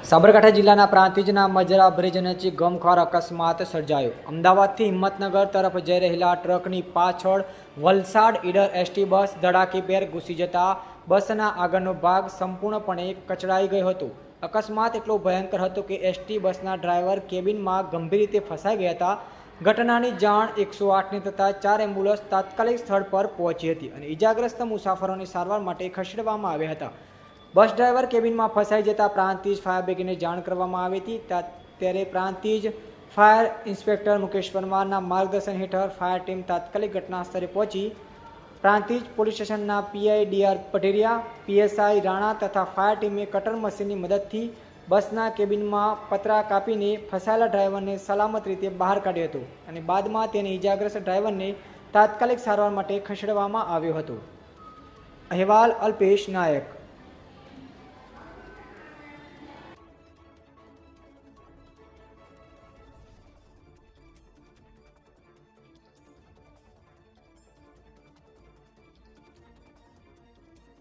સાબરકાંઠા જિલ્લાના પ્રાંતિજના મજરા બ્રિજ નજીક ગમખ્વાર અકસ્માત સર્જાયો। અમદાવાદથી હિંમતનગર તરફ જઈ રહેલા ટ્રકની પાછળ વલસાડ ઈડર એસટી બસ ધડાકેભેર ઘૂસી જતા બસના આગળનો ભાગ સંપૂર્ણપણે કચડાઈ ગયો હતો। અકસ્માત એટલો ભયંકર હતો કે એસટી બસના ડ્રાઈવર કેબિનમાં ગંભીર રીતે ફસાઈ ગયા હતા। ઘટનાની જાણ 108ને થતાં 4 એમ્બ્યુલન્સ તાત્કાલિક સ્થળ પર પહોંચી હતી અને ઈજાગ્રસ્ત મુસાફરોને સારવાર માટે ખસેડવામાં આવ્યા હતા। બસ ડ્રાઈવર કેબિનમાં ફસાઈ જતા પ્રાંતિજ ફાયર બ્રિગેડને જાણ કરવામાં આવી હતી। ત્યારે પ્રાંતિજ ફાયર ઇન્સ્પેક્ટર મુકેશ પરમારના માર્ગદર્શન હેઠળ ફાયર ટીમ તાત્કાલિક ઘટના સ્થળે પહોંચી પ્રાંતિજ પોલીસ સ્ટેશનના PI DR Pateriya, PSI Rana તથા ફાયર ટીમે કટર મશીનની મદદથી બસના કેબિનમાં પતરા કાપીને ફસાયેલા ડ્રાઈવરને સલામત રીતે બહાર કાઢ્યો હતો અને બાદમાં તેને ઈજાગ્રસ્ત ડ્રાઈવરને તાત્કાલિક સારવાર માટે ખસેડવામાં આવ્યો હતો। અહેવાલ અલ્પેશ નાયક।